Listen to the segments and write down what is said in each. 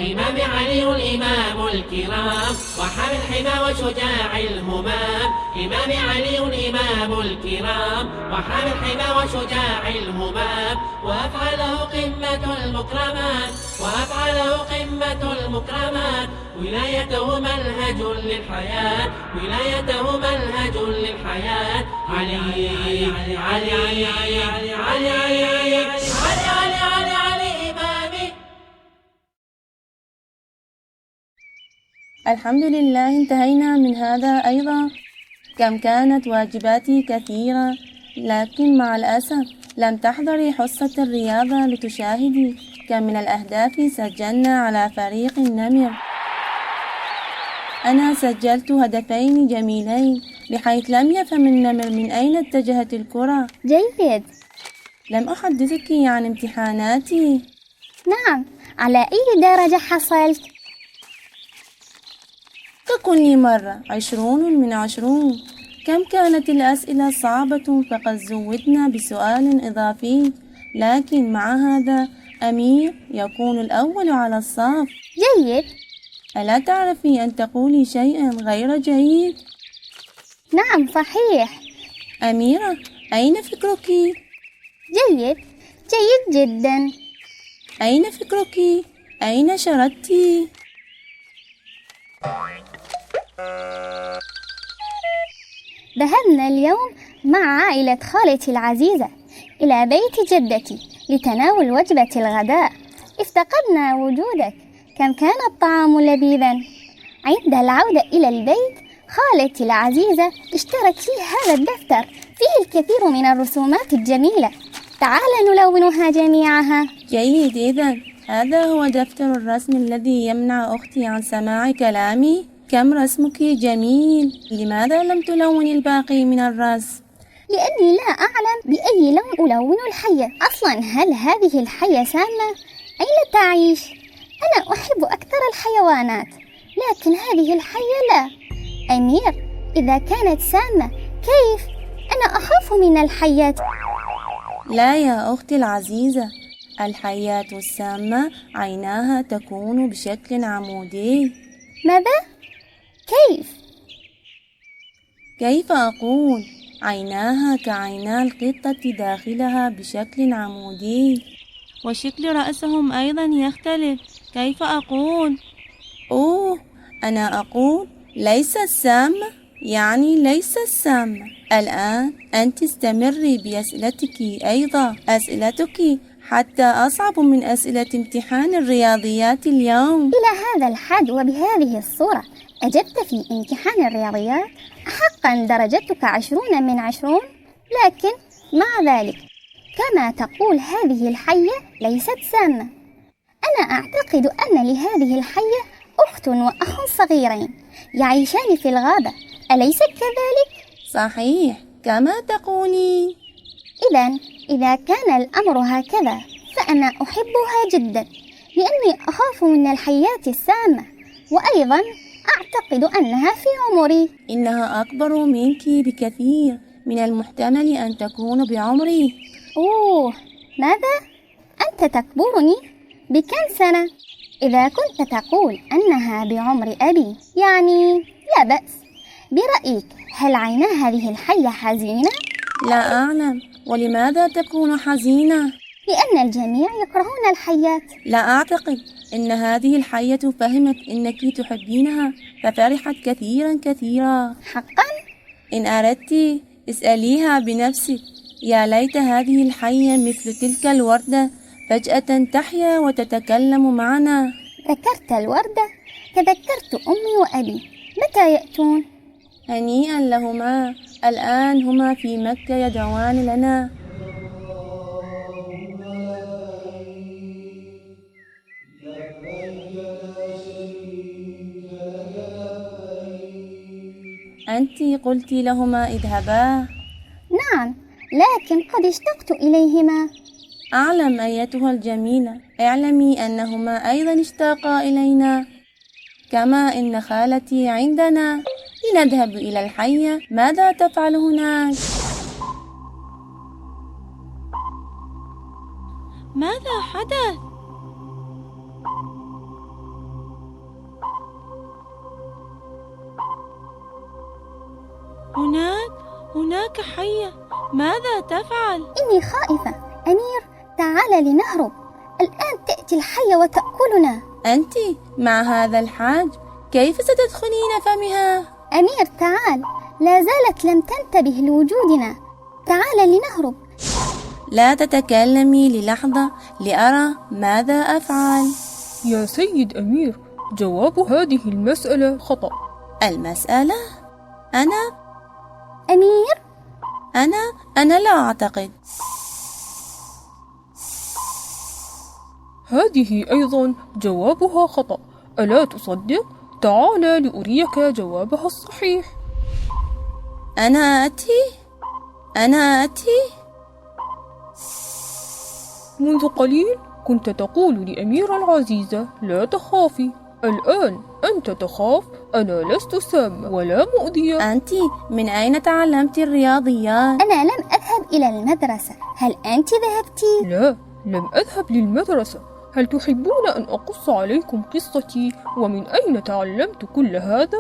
إمام علي الإمام الكرام وحامي الحمى وشجاع الهمام. إمام علي الإمام الكرام وحامي الحمى وشجاع الهمام. وأفعله قمة المكرمات وأفعله قمة المكرمات. ولايته منهج للحياة ولايته منهج للحياة. علي علي علي علي علي علي علي علي علي إمامي. الحمد لله انتهينا من هذا أيضا. كم كانت واجباتي كثيرة، لكن مع الأسف لم تحضري حصة الرياضة لتشاهدي كم من الأهداف سجلنا على فريق النمر. أنا سجلت هدفين جميلين بحيث لم يفهم النمر من أين اتجهت الكرة. جيد. لم أحدثك عن امتحاناتي. نعم، على أي درجة حصلت؟ ككل مرة 20 من 20. كم كانت الأسئلة صعبة فقد زودنا بسؤال إضافي، لكن مع هذا أمير يكون الأول على الصف. جيد. ألا تعرفي أن تقولي شيئا غير جيد؟ نعم صحيح. أميرة، أين فكرك؟ جيد، جيد جدا. أين فكرك؟ أين شردت؟ ذهبنا اليوم مع عائلة خالتي العزيزة إلى بيت جدتي لتناول وجبة الغداء. افتقدنا وجودك. كم كان الطعام لذيذا. عند العودة إلى البيت خالتي العزيزة اشترت لي هذا الدفتر فيه الكثير من الرسومات الجميلة. تعال نلونها جميعها. جيد، إذن هذا هو دفتر الرسم الذي يمنع أختي عن سماع كلامي. كم رسمك جميل. لماذا لم تلون الباقي من الرسم؟ لأني لا أعلم بأي لون ألون الحية. أصلا هل هذه الحية سامة؟ أين تعيش؟ أنا أحب أكثر الحيوانات، لكن هذه الحية لا. أمير، إذا كانت سامة كيف؟ أنا أخاف من الحيات. لا يا أختي العزيزة، الحيات السامة عيناها تكون بشكل عمودي. ماذا؟ كيف؟ كيف أقول؟ عيناها كعينا القطة داخلها بشكل عمودي، وشكل رأسهم أيضا يختلف. كيف أقول؟ أوه، أنا أقول ليس السامة، يعني ليس السامة. الآن أنت استمري بأسئلتك أيضا. أسئلتك حتى أصعب من أسئلة امتحان الرياضيات اليوم. إلى هذا الحد وبهذه الصورة أجبت في امتحان الرياضيات؟ حقا درجتك 20 من 20. لكن مع ذلك كما تقول هذه الحية ليست سامة. أنا أعتقد أن لهذه الحية أخت وأخ صغيرين يعيشان في الغابة، أليس كذلك؟ صحيح كما تقولين. إذا كان الأمر هكذا فأنا أحبها جدا، لأني أخاف من الحيات السامة، وأيضا أعتقد أنها في عمري. إنها أكبر منك بكثير، من المحتمل أن تكون بعمري. أوه، ماذا؟ أنت تكبرني بكم سنة؟ إذا كنت تقول أنها بعمر أبي يعني لا بأس. برأيك هل عينا هذه الحية حزينة؟ لا أعلم. ولماذا تكون حزينة؟ لأن الجميع يكرهون الحيات. لا أعتقد أن هذه الحية فهمت أنك تحبينها ففرحت كثيرا كثيرا. حقا؟ إن أردت اسأليها بنفسك. يا ليت هذه الحية مثل تلك الوردة فجأة تحيا وتتكلم معنا. ذكرت الوردة، تذكرت أمي وأبي. متى يأتون؟ هنيئا لهما، الآن هما في مكة يدعوان لنا. أنت قلت لهما اذهبا. نعم، لكن قد اشتقت إليهما. أعلم أيتها الجميلة، اعلمي أنهما أيضا اشتاقا إلينا، كما إن خالتي عندنا. لنذهب إلى الحية. ماذا تفعل هناك؟ ماذا حدث؟ هناك حية، ماذا تفعل؟ إني خائفة. أمير، تعال لنهرب، الآن تأتي الحية وتأكلنا. أنت مع هذا الحاج كيف ستدخلين فمها؟ أمير تعال، لا زالت لم تنتبه لوجودنا، تعال لنهرب. لا تتكلمي للحظة لأرى ماذا أفعل. يا سيد أمير، جواب هذه المسألة خطأ. المسألة؟ أمير؟ أنا لا أعتقد. هذه أيضا جوابها خطأ، ألا تصدق؟ تعال لأريك جوابها الصحيح. أنا آتي. منذ قليل كنت تقول لأميرة العزيزة لا تخافي، الآن أنت تخاف. أنا لست سامة ولا مؤذية. أنت من أين تعلمت الرياضيات؟ أنا لم أذهب إلى المدرسة، هل أنت ذهبت؟ لا، لم أذهب للمدرسة. هل تحبون أن أقص عليكم قصتي ومن أين تعلمت كل هذا؟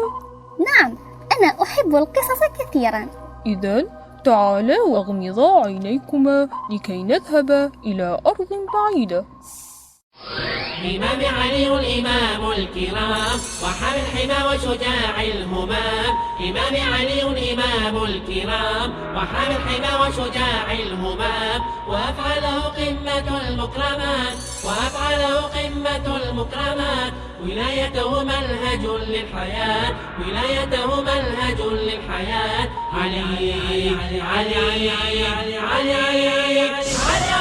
نعم، أنا أحب القصص كثيرا. إذن تعالا واغمضا عينيكما لكي نذهب إلى أرض بعيدة. إمام علي الإمام الكرام وحامي الحمى وشجاع الهمام. إمام علي الإمام الكرام وحامي الحمى وشجاع الهمام. وأفعله قمة المكرمات، وأفعله قمة المكرمات. ولايته منهج للحياة، ولايته منهج للحياة. علي علي علي علي علي علي علي علي علي